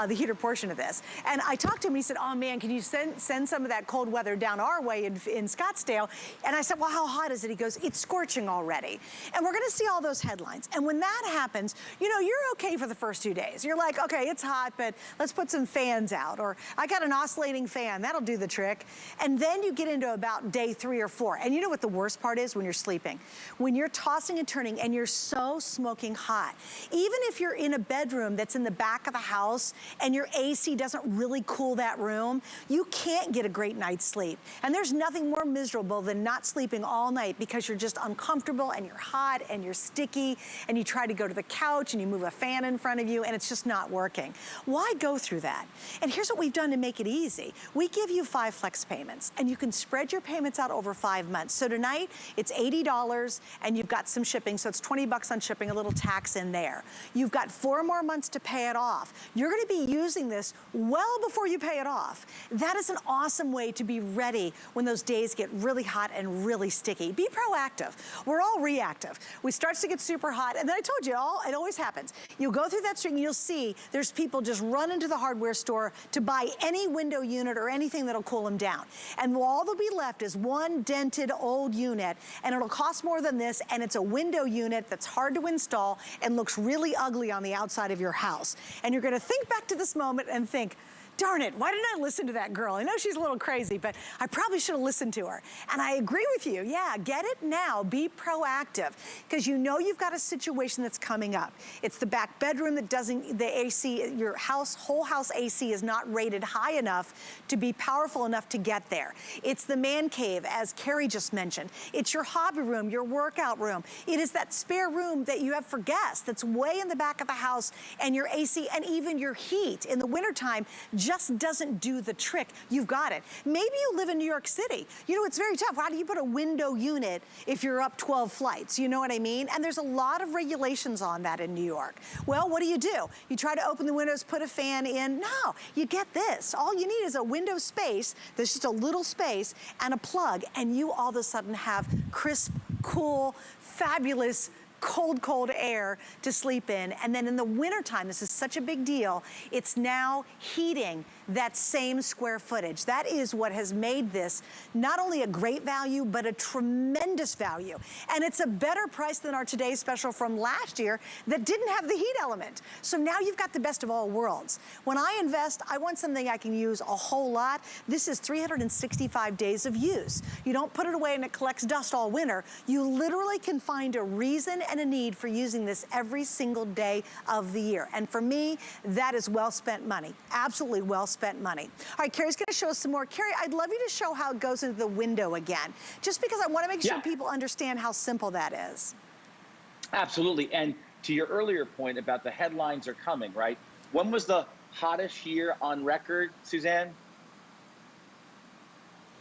the heater portion of this. And I talked to him, he said, oh man, can you send some of that cold weather down our way in Scottsdale? And I said, well, how hot is it? He goes, it's scorching already. And we're gonna see all those headlines. And when that happens, you're okay for the first 2 days. You're like, okay, it's hot, but let's put some fans out. Or I got an oscillating fan, that'll do the trick. And then you get into about day 3 or 4. And you know what the worst part is? When you're sleeping. When you're tossing and turning and you're so smoking hot. Even if you're in a bedroom that's in the back of the house and your AC doesn't really cool that room, you can't get a great night's sleep. And there's nothing more miserable than not sleeping all night because you're just uncomfortable and you're hot and you're sticky and you try to go to the couch and you move a fan in front of you and it's just not working. Why go through that? And here's what we've done to make it easy. We give you 5 flex payments and you can spread your payments out over 5 months. So tonight it's $80 and you've got some shipping. So it's 20 bucks on shipping, a little tax in there. You've got 4 more months to pay it off. You're gonna be using this well before you pay it off. That is an awesome way to be ready when those days get really hot and really sticky. Be proactive. We're all reactive. We starts to get super hot and then I told you, it always happens. You'll go through that string and you'll see there's people just running to the hardware store to buy any window unit or anything that'll cool them down. And all that'll be left is one dented old unit and it'll cost more than this and it's a window unit that's hard to install and looks really ugly on the outside of your house. And you're gonna think back to this moment and think, darn it, why didn't I listen to that girl? I know she's a little crazy, but I probably should have listened to her. And I agree with you, yeah, get it now, be proactive, because you know you've got a situation that's coming up. It's the back bedroom that doesn't, the AC, your whole house AC is not rated high enough to be powerful enough to get there. It's the man cave, as Carrie just mentioned. It's your hobby room, your workout room. It is that spare room that you have for guests that's way in the back of the house, and your AC and even your heat in the wintertime just doesn't do the trick. You've got it. Maybe you live in New York City. It's very tough. How do you put a window unit if you're up 12 flights? You know what I mean? And there's a lot of regulations on that in New York. Well, what do? You try to open the windows, put a fan in. No, you get this. All you need is a window space. There's just a little space and a plug, and you all of a sudden have crisp, cool, fabulous, cold air to sleep in. And then in the wintertime, this is such a big deal, it's now heating that same square footage. That is what has made this not only a great value, but a tremendous value. And it's a better price than our today's special from last year that didn't have the heat element. So now you've got the best of all worlds. When I invest, I want something I can use a whole lot. This is 365 days of use. You don't put it away and it collects dust all winter. You literally can find a reason and a need for using this every single day of the year. And for me, that is well spent money. Absolutely well spent money. All right, Carrie's gonna show us some more. Carrie, I'd love you to show how it goes into the window again, just because I wanna make sure people understand how simple that is. Absolutely. And to your earlier point about the headlines are coming, right? When was the hottest year on record, Suzanne?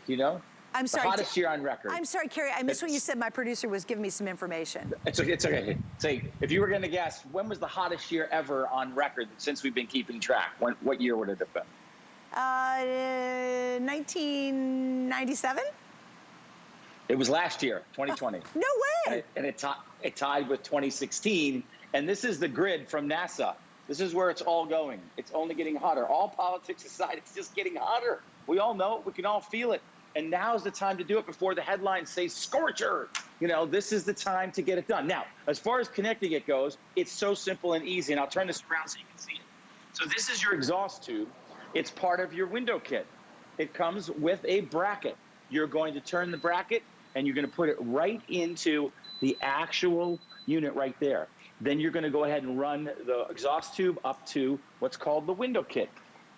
Do you know? I'm sorry. The hottest year on record. I'm sorry, Carrie, I missed what you said. My producer was giving me some information. It's okay. It's okay. Say, if you were going to guess, when was the hottest year ever on record since we've been keeping track? What year would it have been? 1997? It was last year, 2020. No way. And it tied with 2016. And this is the grid from NASA. This is where it's all going. It's only getting hotter. All politics aside, it's just getting hotter. We all know it. We can all feel it. And now's the time to do it before the headlines say scorcher. You know, this is the time to get it done. Now, as far as connecting it goes, it's so simple and easy. And I'll turn this around so you can see it. So this is your exhaust tube. It's part of your window kit. It comes with a bracket. You're going to turn the bracket and you're going to put it right into the actual unit right there. Then you're going to go ahead and run the exhaust tube up to what's called the window kit.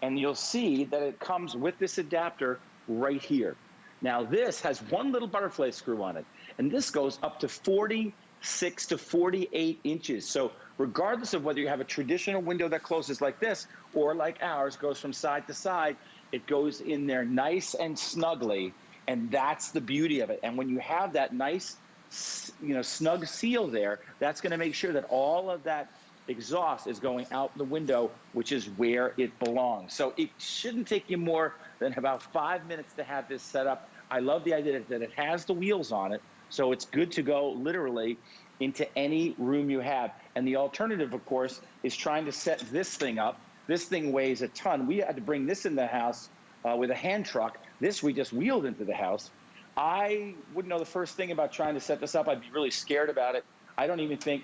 And you'll see that it comes with this adapter right here. Now this has one little butterfly screw on it, and this goes up to 46 to 48 inches. So regardless of whether you have a traditional window that closes like this or like ours goes from side to side, it goes in there nice and snugly, and that's the beauty of it. And when you have that nice, snug seal there, that's going to make sure that all of that exhaust is going out the window, which is where it belongs. So it shouldn't take you more than about 5 minutes to have this set up. I love the idea that it has the wheels on it, so it's good to go literally into any room you have. And the alternative, of course, is trying to set this thing up. This thing weighs a ton. We had to bring this in the house with a hand truck. This we just wheeled into the house. I wouldn't know the first thing about trying to set this up. I'd be really scared about it. I don't even think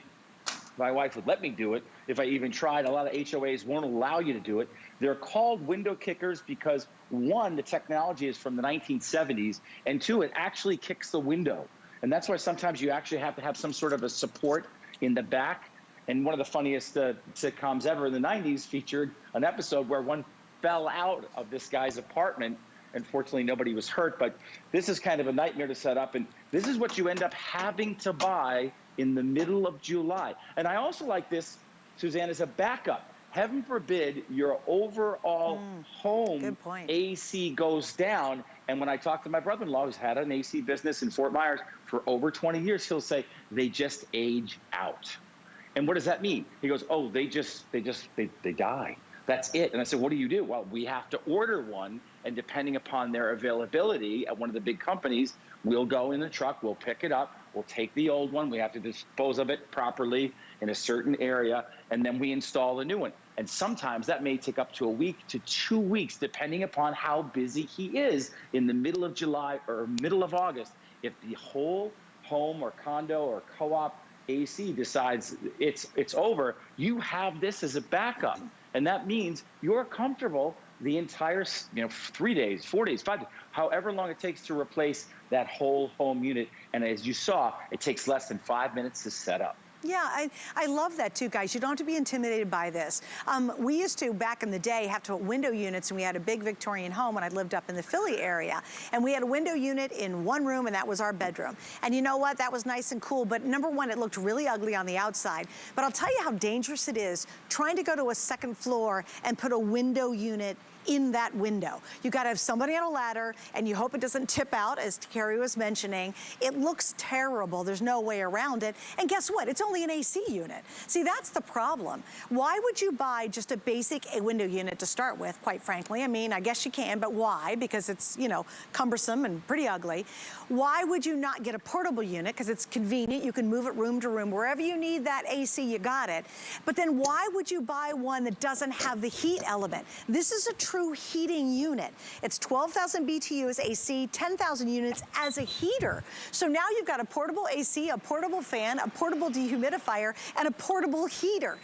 my wife would let me do it if I even tried. A lot of HOAs won't allow you to do it. They're called window kickers because, one, the technology is from the 1970s, and two, it actually kicks the window. And that's why sometimes you actually have to have some sort of a support in the back. And one of the funniest sitcoms ever in the 90s featured an episode where one fell out of this guy's apartment. Unfortunately, nobody was hurt, but this is kind of a nightmare to set up. And this is what you end up having to buy in the middle of July. And I also like this, Suzanne, as a backup. Heaven forbid your overall home AC goes down. And when I talk to my brother-in-law, who's had an AC business in Fort Myers for over 20 years, he'll say, they just age out. And what does that mean? He goes, oh, they die. That's it. And I said, what do you do? Well, we have to order one. And depending upon their availability at one of the big companies, we'll go in the truck, we'll pick it up, we'll take the old one, we have to dispose of it properly in a certain area, and then we install a new one. And sometimes that may take up to a week to 2 weeks, depending upon how busy he is in the middle of July or middle of August. If the whole home or condo or co-op AC decides it's over, you have this as a backup. And that means you're comfortable the entire 3 days, 4 days, 5 days, however long it takes to replace that whole home unit. And as you saw, it takes less than 5 minutes to set up. Yeah, I love that too, guys. You don't have to be intimidated by this. We used to, back in the day, have to put window units, and we had a big Victorian home when I lived up in the Philly area. And we had a window unit in one room, and that was our bedroom. And you know what? That was nice and cool, but number one, it looked really ugly on the outside. But I'll tell you how dangerous it is trying to go to a second floor and put a window unit in that window. You gotta have somebody on a ladder, and you hope it doesn't tip out, as Carrie was mentioning. It looks terrible. There's no way around it. And guess what? It's only an AC unit. See, that's the problem. Why would you buy just a basic window unit to start with, quite frankly? I mean, I guess you can, but why? Because it's, cumbersome and pretty ugly. Why would you not get a portable unit? Because it's convenient. You can move it room to room. Wherever you need that AC, you got it. But then why would you buy one that doesn't have the heat element? This is a true heating unit. It's 12,000 BTU as AC, 10,000 units as a heater. So now you've got a portable AC, a portable fan, a portable dehumidifier, dehumidifier, and a portable heater.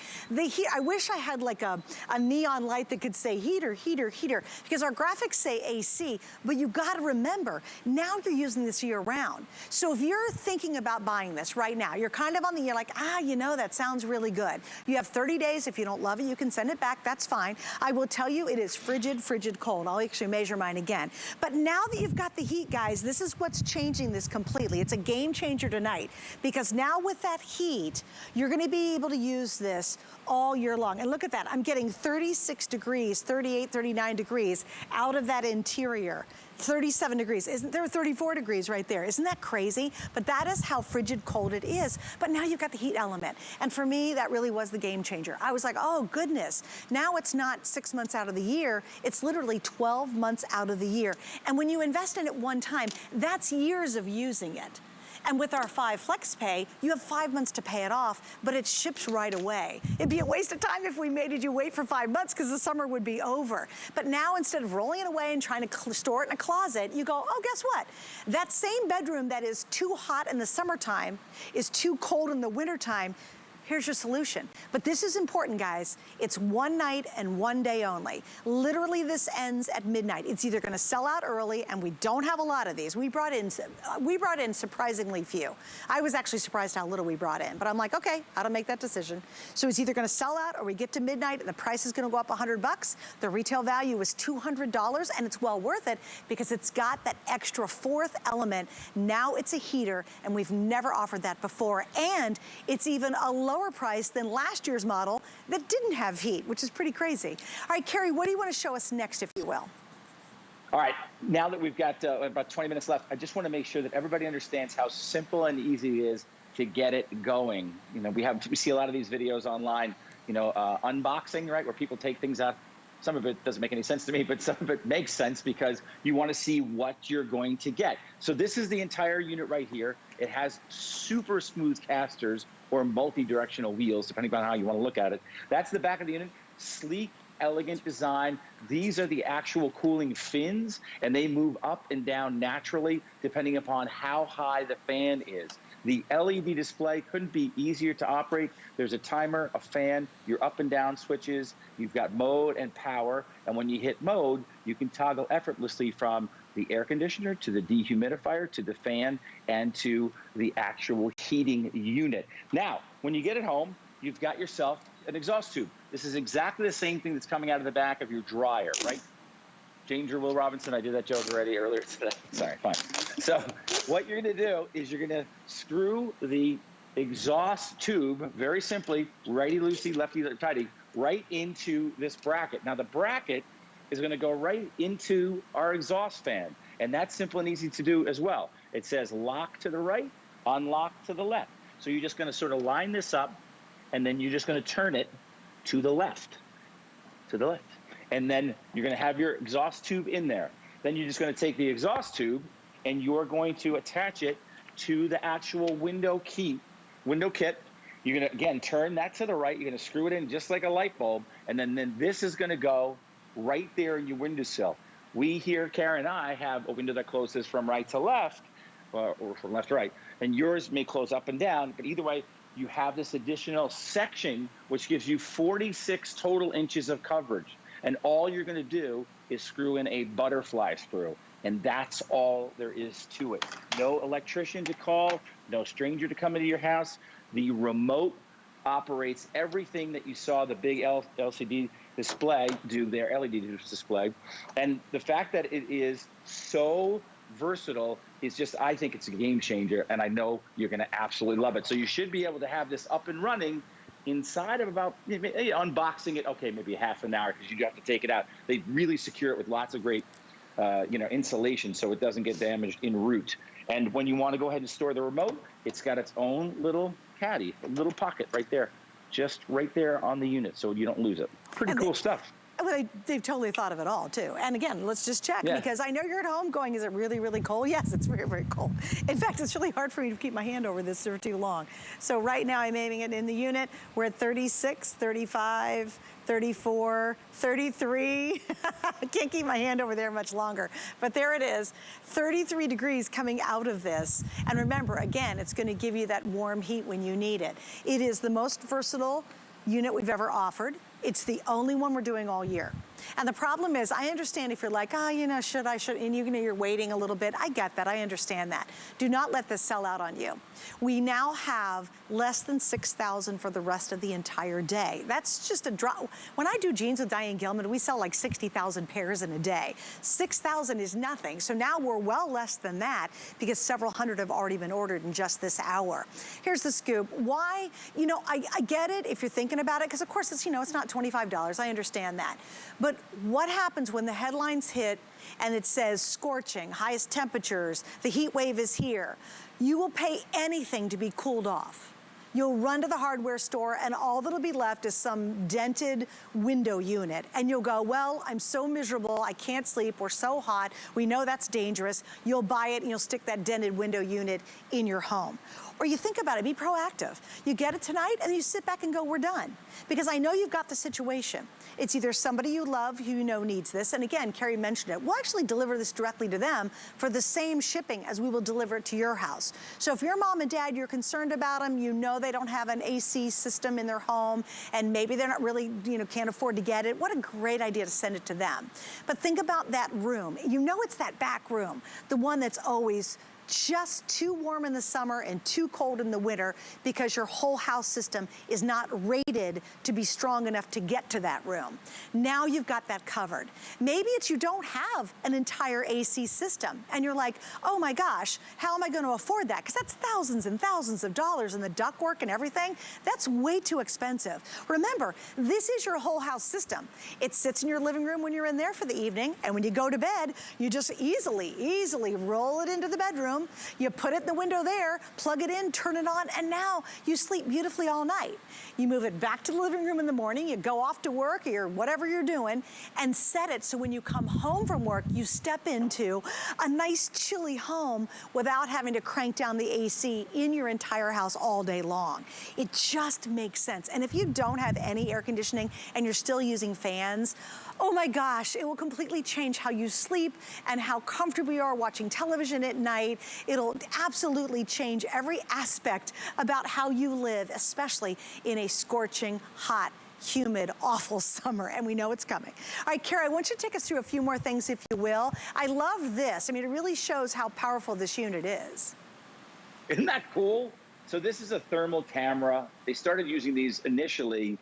I wish I had like a neon light that could say heater, heater, heater, because our graphics say AC, but you gotta remember, now you're using this year round. So if you're thinking about buying this right now, you're kind of on the, you're like, you know, that sounds really good. You have 30 days. If you don't love it, you can send it back. That's fine. I will tell you, it is frigid, frigid cold. I'll actually measure mine again. But now that you've got the heat, guys, this is what's changing this completely. It's a game changer tonight, because now with that heat, you're gonna be able to use this all year long. And look at that, I'm getting 36 degrees, 38, 39 degrees out of that interior. 37 degrees, isn't there 34 degrees right there? Isn't that crazy? But that is how frigid cold it is. But now you've got the heat element. And for me, that really was the game changer. I was like, oh goodness, now it's not 6 months out of the year, it's literally 12 months out of the year. And when you invest in it one time, that's years of using it. And with our 5 Flex Pay, you have 5 months to pay it off, but it ships right away. It'd be a waste of time if we made you wait for 5 months, because the summer would be over. But now, instead of rolling it away and trying to store it in a closet, you go, oh, guess what? That same bedroom that is too hot in the summertime is too cold in the wintertime. Here's your solution. But this is important, guys. It's one night and one day only. Literally, this ends at midnight. It's either gonna sell out early, and we don't have a lot of these. We brought in surprisingly few. I was actually surprised how little we brought in, but I'm like, okay, how to make that decision. So it's either gonna sell out, or we get to midnight and the price is gonna go up $100. The retail value is $200, and it's well worth it because it's got that extra 4th element. Now it's a heater, and we've never offered that before. And it's even a lower price than last year's model that didn't have heat, which is pretty crazy. All right, Carrie, what do you want to show us next, if you will? All right, now that we've got about 20 minutes left, I just want to make sure that everybody understands how simple and easy it is to get it going. You know, we see a lot of these videos online, you know, unboxing, right, where people take things out. Some of it doesn't make any sense to me, but some of it makes sense because you want to see what you're going to get. So this is the entire unit right here. It has super smooth casters or multi-directional wheels, depending on how you want to look at it. That's the back of the unit. Sleek, elegant design. These are the actual cooling fins, and they move up and down naturally depending upon how high the fan is. The LED display couldn't be easier to operate. There's a timer, a fan, your up and down switches. You've got mode and power. And when you hit mode, you can toggle effortlessly from the air conditioner to the dehumidifier to the fan and to the actual heating unit. Now, when you get it home, you've got yourself an exhaust tube. This is exactly the same thing that's coming out of the back of your dryer, right? James or Will Robinson, I did that joke already earlier today. Sorry, fine. So what you're gonna do is you're gonna screw the exhaust tube, very simply, righty-loosey, lefty-tighty, right into this bracket. Now the bracket is gonna go right into our exhaust fan, and that's simple and easy to do as well. It says lock to the right, unlock to the left. So you're just gonna sort of line this up, and then you're just gonna turn it to the left, And then you're gonna have your exhaust tube in there. Then you're just gonna take the exhaust tube and you're going to attach it to the actual window kit. You're gonna, again, turn that to the right. You're gonna screw it in just like a light bulb. And then this is gonna go right there in your windowsill. We here, Karen and I, have a window that closes from right to left, or from left to right. And yours may close up and down, but either way, you have this additional section, which gives you 46 total inches of coverage. And all you're gonna do is screw in a butterfly screw. And that's all there is to it. No electrician to call, no stranger to come into your house. The remote operates everything that you saw the big LCD display do there, LED display. And the fact that it is so versatile is just, I think it's a game changer, and I know you're gonna absolutely love it. So you should be able to have this up and running inside of about, unboxing it, okay, maybe half an hour, because you have to take it out. They really secure it with lots of great insulation so it doesn't get damaged en route. And when you want to go ahead and store the remote, it's got its own little caddy, a little pocket right there, just right there on the unit so you don't lose it. Pretty cool stuff. Well, they've totally thought of it all, too. And again, let's just check, because I know you're at home going, is it really, really cold? Yes, it's very, very cold. In fact, it's really hard for me to keep my hand over this for too long. So right now, I'm aiming it in the unit. We're at 36, 35, 34, 33. I can't keep my hand over there much longer, but there it is. 33 degrees coming out of this. And remember, again, it's going to give you that warm heat when you need it. It is the most versatile unit we've ever offered. It's the only one we're doing all year. And the problem is, I understand if you're like, oh, you know, should I, and you're waiting a little bit. I get that, I understand that. Do not let this sell out on you. We now have less than 6,000 for the rest of the entire day. That's just a drop. When I do jeans with Diane Gilman, we sell like 60,000 pairs in a day. 6,000 is nothing. So now we're well less than that because several hundred have already been ordered in just this hour. Here's the scoop. Why? You know, I get it if you're thinking about it, because of course it's, you know, it's not $25. I understand that. But what happens when the headlines hit and it says scorching, highest temperatures, the heat wave is here? You will pay anything to be cooled off. You'll run to the hardware store and all that'll be left is some dented window unit. And you'll go, well, I'm so miserable, I can't sleep, we're so hot, we know that's dangerous. You'll buy it and you'll stick that dented window unit in your home. Or you think about it, be proactive. You get it tonight and you sit back and go, we're done. Because I know you've got the situation. It's either somebody you love who you know needs this, and again, Carrie mentioned it, we'll actually deliver this directly to them for the same shipping as we will deliver it to your house. So if your mom and dad, you're concerned about them, you know they don't have an AC system in their home, and maybe they're not really, you know, can't afford to get it, what a great idea to send it to them. But think about that room. You know it's that back room, the one that's always just too warm in the summer and too cold in the winter because your whole house system is not rated to be strong enough to get to that room. Now you've got that covered. Maybe it's you don't have an entire AC system and you're like, oh my gosh, how am I going to afford that? Because that's thousands and thousands of dollars and the ductwork and everything. That's way too expensive. Remember, this is your whole house system. It sits in your living room when you're in there for the evening, and when you go to bed, you just easily roll it into the bedroom. You put it in the window there, plug it in, turn it on, and now you sleep beautifully all night. You move it back to the living room in the morning, you go off to work or whatever you're doing, and set it so when you come home from work, you step into a nice chilly home without having to crank down the AC in your entire house all day long. It just makes sense. And if you don't have any air conditioning and you're still using fans, oh my gosh, it will completely change how you sleep and how comfortable you are watching television at night. It'll absolutely change every aspect about how you live, especially in a scorching, hot, humid, awful summer, and we know it's coming. All right, Carrie, I want you to take us through a few more things, if you will. I love this. I mean, it really shows how powerful this unit is. Isn't that cool? So this is a thermal camera. They started using these initially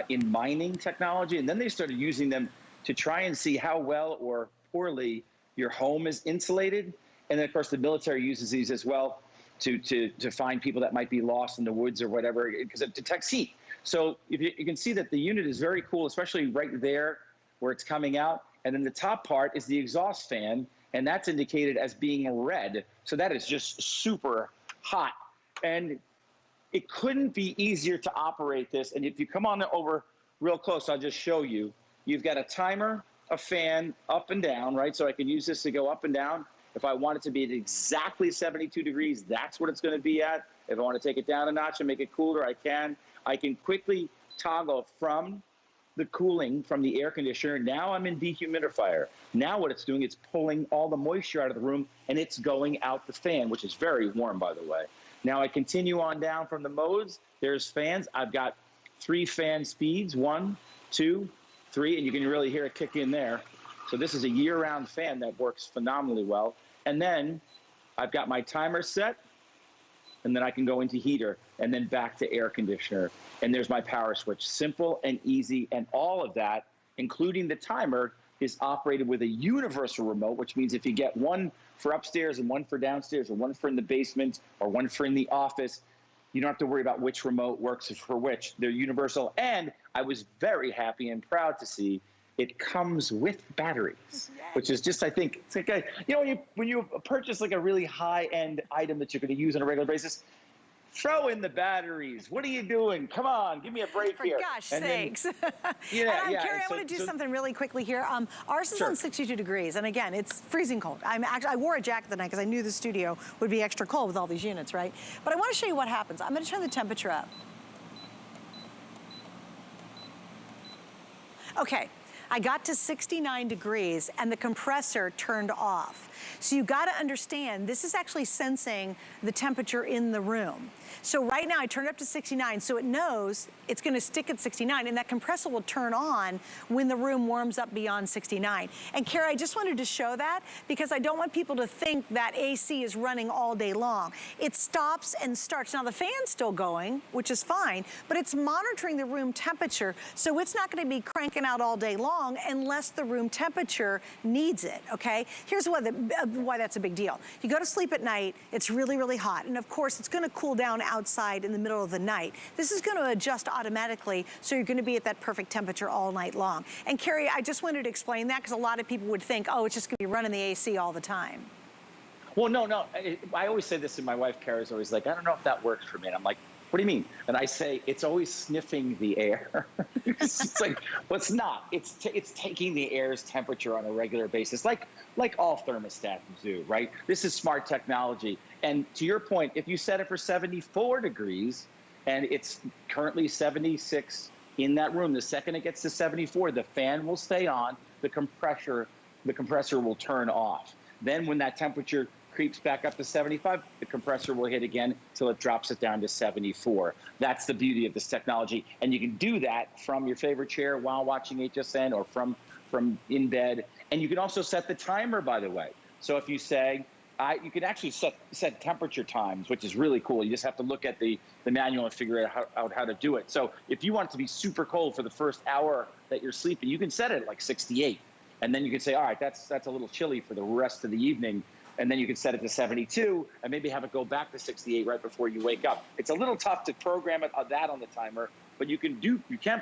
in mining technology, and then they started using them to try and see how well or poorly your home is insulated. And then, of course, the military uses these as well to find people that might be lost in the woods or whatever, because it detects heat. So if you can see that the unit is very cool, especially right there where it's coming out. And then the top part is the exhaust fan, and that's indicated as being red. So that is just super hot. And it couldn't be easier to operate this. And if you come on over real close, I'll just show you. You've got a timer, a fan, up and down, right? So I can use this to go up and down. If I want it to be at exactly 72 degrees, that's what it's going to be at. If I want to take it down a notch and make it cooler, I can. I can quickly toggle from the cooling from the air conditioner. Now I'm in dehumidifier. Now what it's doing, it's pulling all the moisture out of the room, and it's going out the fan, which is very warm, by the way. Now I continue on down from the modes. There's fans. I've got 3 fan speeds, 1, 2, 3, and you can really hear it kick in there. So this is a year-round fan that works phenomenally well. And then I've got my timer set, and then I can go into heater, and then back to air conditioner. And there's my power switch. Simple and easy, and all of that, including the timer, is operated with a universal remote, which means if you get one for upstairs and one for downstairs, or one for in the basement, or one for in the office, you don't have to worry about which remote works for which. They're universal. And I was very happy and proud to see it comes with batteries, which is just, I think, it's like, you know, when you purchase like a really high-end item that you're going to use on a regular basis, throw in the batteries. What are you doing? Come on, give me a break For here. gosh And sakes. Then, Carrie, and I want to do something really quickly here. Ours is Sure. on 62 degrees, and again, it's freezing cold. I wore a jacket tonight because I knew the studio would be extra cold with all these units, right? But I want to show you what happens. I'm going to turn the temperature up. Okay, I got to 69 degrees and the compressor turned off. So you gotta understand, this is actually sensing the temperature in the room. So right now I turned it up to 69, so it knows it's gonna stick at 69, and that compressor will turn on when the room warms up beyond 69. And Carrie, I just wanted to show that because I don't want people to think that AC is running all day long. It stops and starts. Now the fan's still going, which is fine, but it's monitoring the room temperature, so it's not gonna be cranking out all day long unless the room temperature needs it, okay? Here's why that's a big deal. You go to sleep at night, it's really, really hot, and of course it's gonna cool down outside in the middle of the night. This is gonna adjust automatically, so you're gonna be at that perfect temperature all night long. And Carrie, I just wanted to explain that because a lot of people would think, oh, it's just gonna be running the AC all the time. Well, no. I always say this, and my wife, Kara's always like, I don't know if that works for me. And I'm like, what do you mean? And I say, it's always sniffing the air. It's like, well, it's not. It's taking the air's temperature on a regular basis, like all thermostats do, right? This is smart technology. And to your point, if you set it for 74 degrees, and it's currently 76 in that room, the second it gets to 74, the fan will stay on, the compressor will turn off. Then when that temperature creeps back up to 75, the compressor will hit again till it drops it down to 74. That's the beauty of this technology. And you can do that from your favorite chair while watching HSN or from in bed. And you can also set the timer, by the way. So if you say, you can actually set temperature times, which is really cool. You just have to look at the manual and figure out how to do it. So if you want it to be super cold for the first hour that you're sleeping, you can set it at like 68. And then you can say, all right, that's a little chilly for the rest of the evening. And then you can set it to 72 and maybe have it go back to 68 right before you wake up. It's a little tough to program that on the timer, but you can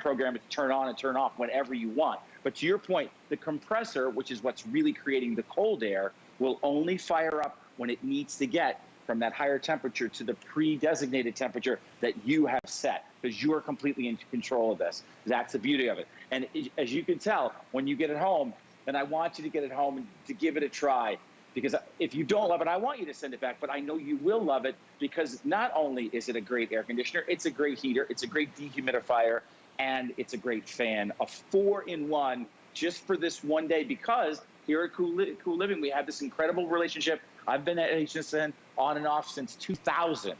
program it to turn on and turn off whenever you want. But to your point, the compressor, which is what's really creating the cold air, will only fire up when it needs to get from that higher temperature to the pre-designated temperature that you have set, because you are completely in control of this. That's the beauty of it. And as you can tell, when you get it home, and I want you to get it home and to give it a try, because if you don't love it, I want you to send it back, but I know you will love it because not only is it a great air conditioner, it's a great heater, it's a great dehumidifier, and it's a great fan. A 4-in-1 just for this one day, because here at Cool Living, we have this incredible relationship. I've been at HSN on and off since 2000.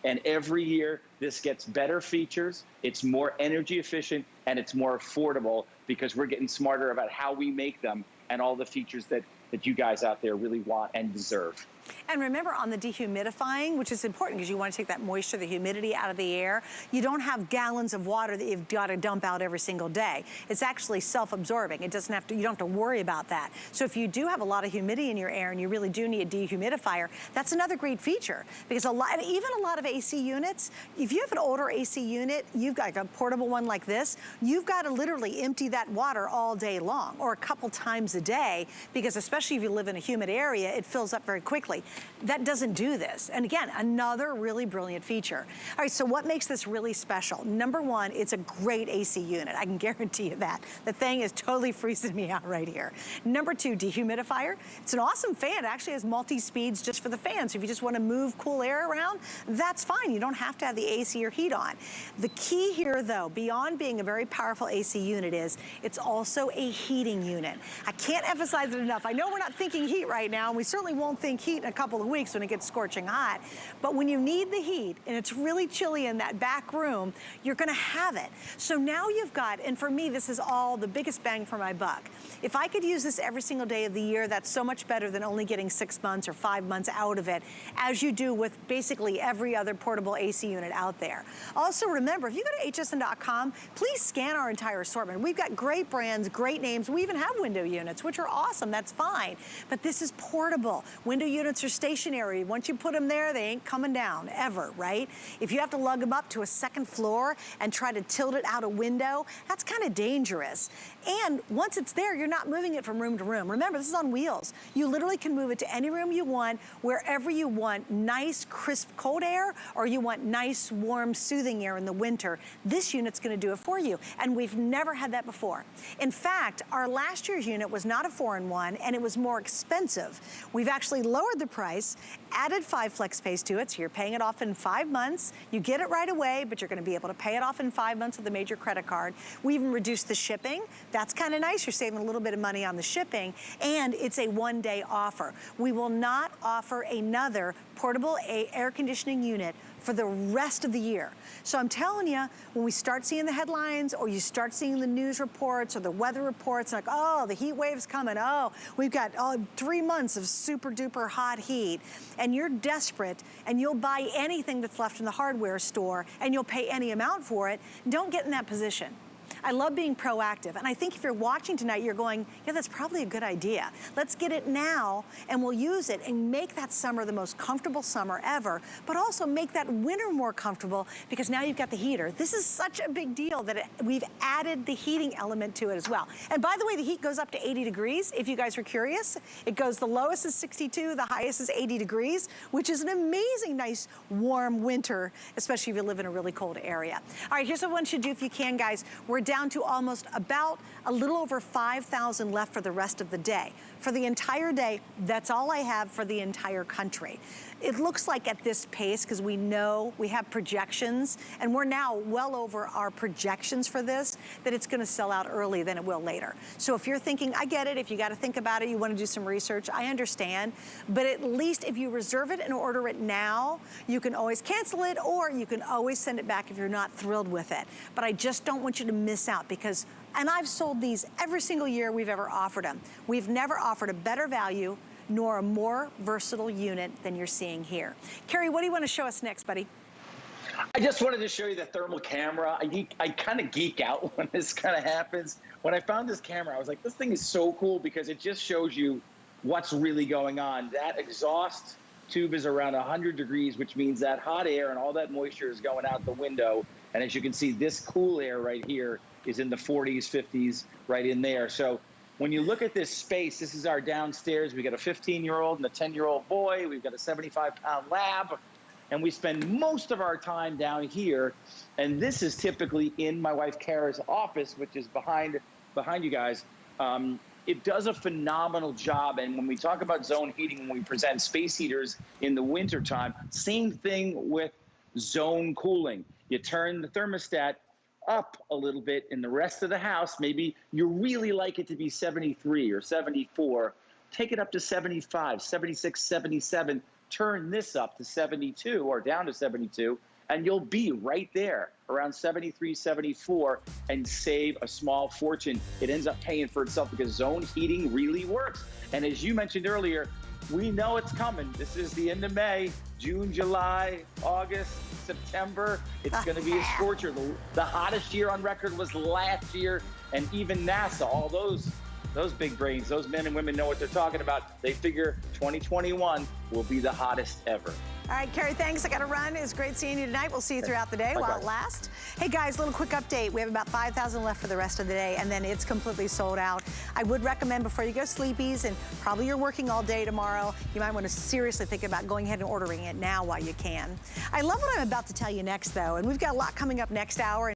And every year, this gets better features, it's more energy efficient, and it's more affordable because we're getting smarter about how we make them and all the features that you guys out there really want and deserve. And remember, on the dehumidifying, which is important because you want to take that moisture, the humidity out of the air, you don't have gallons of water that you've got to dump out every single day. It's actually self-absorbing. It doesn't have to, you don't have to worry about that. So if you do have a lot of humidity in your air and you really do need a dehumidifier, that's another great feature, because even a lot of AC units, if you have an older AC unit, you've got a portable one like this, you've got to literally empty that water all day long or a couple times a day, because especially if you live in a humid area, it fills up very quickly. That doesn't do this. And again, another really brilliant feature. All right, so what makes this really special? Number one, it's a great AC unit. I can guarantee you that. The thing is totally freezing me out right here. Number two, dehumidifier. It's an awesome fan. It actually has multi-speeds just for the fan. So if you just want to move cool air around, that's fine. You don't have to have the AC or heat on. The key here, though, beyond being a very powerful AC unit, is it's also a heating unit. I can't emphasize it enough. I know we're not thinking heat right now, and we certainly won't think heat in a couple of weeks when it gets scorching hot. But when you need the heat and it's really chilly in that back room, you're gonna have it. So now you've got, and for me, this is all the biggest bang for my buck. If I could use this every single day of the year, that's so much better than only getting 6 months or 5 months out of it, as you do with basically every other portable AC unit out there. Also remember, if you go to hsn.com, please scan our entire assortment. We've got great brands, great names. We even have window units, which are awesome, that's fine. But this is portable. Window units are stationary. Once you put them there, they ain't coming down, ever, right? If you have to lug them up to a second floor and try to tilt it out a window, that's kind of dangerous. And once it's there, you're not moving it from room to room. Remember, this is on wheels. You literally can move it to any room you want, wherever you want, nice, crisp, cold air, or you want nice, warm, soothing air in the winter. This unit's gonna do it for you. And we've never had that before. In fact, our last year's unit was not a 4-in-1, and it was more expensive. We've actually lowered the price, added 5 flex pays to it, so you're paying it off in 5 months. You get it right away, but you're gonna be able to pay it off in 5 months with a major credit card. We even reduced the shipping. That's kind of nice. You're saving a little bit of money on the shipping, and it's a 1-day offer. We will not offer another portable air conditioning unit for the rest of the year. So I'm telling you, when we start seeing the headlines, or you start seeing the news reports or the weather reports, like, oh, the heat wave's coming, oh, we've got 3 months of super duper hot heat, and you're desperate, and you'll buy anything that's left in the hardware store, and you'll pay any amount for it, don't get in that position. I love being proactive, and I think if you're watching tonight, you're going, yeah, that's probably a good idea. Let's get it now, and we'll use it and make that summer the most comfortable summer ever, but also make that winter more comfortable, because now you've got the heater. This is such a big deal that we've added the heating element to it as well. And by the way, the heat goes up to 80 degrees, if you guys were curious. It goes, the lowest is 62, the highest is 80 degrees, which is an amazing, nice, warm winter, especially if you live in a really cold area. All right, here's what I want you to do if you can, guys. We're down to almost about a little over 5,000 left for the rest of the day. For the entire day, that's all I have for the entire country. It looks like at this pace, because we know we have projections, and we're now well over our projections for this, that it's gonna sell out early than it will later. So if you're thinking, I get it, if you gotta think about it, you wanna do some research, I understand, but at least if you reserve it and order it now, you can always cancel it, or you can always send it back if you're not thrilled with it. But I just don't want you to miss out, because, and I've sold these every single year we've ever offered them. We've never offered a better value nor a more versatile unit than you're seeing here. Kerry, what do you want to show us next, buddy? I just wanted to show you the thermal camera. I kind of geek out when this kind of happens. When I found this camera, I was like, this thing is so cool, because it just shows you what's really going on. That exhaust tube is around 100 degrees, which means that hot air and all that moisture is going out the window. And as you can see, this cool air right here is in the 40s, 50s, right in there. So when you look at this space, this is our downstairs. We got a 15-year-old and a 10-year-old boy. We've got a 75-pound lab, and we spend most of our time down here. And this is typically in my wife Kara's office, which is behind you guys. It does a phenomenal job. And when we talk about zone heating, when we present space heaters in the wintertime, same thing with zone cooling. You turn the thermostat up a little bit in the rest of the house. Maybe you really like it to be 73 or 74. Take it up to 75, 76, 77. Turn this up to 72 or down to 72, and you'll be right there around 73, 74, and save a small fortune. It ends up paying for itself, because zone heating really works. And as you mentioned earlier, we know it's coming. This is the end of May, June, July, August, September. It's going to be a scorcher. The hottest year on record was last year, and even NASA, all those big brains, those men and women know what they're talking about. They figure 2021 will be the hottest ever. All right, Kerry, thanks. I got to run. It was great seeing you tonight. We'll see you throughout the day while it lasts. Hey, guys, little quick update. We have about 5,000 left for the rest of the day, and then it's completely sold out. I would recommend, before you go sleepies, and probably you're working all day tomorrow, you might want to seriously think about going ahead and ordering it now while you can. I love what I'm about to tell you next, though, and we've got a lot coming up next hour.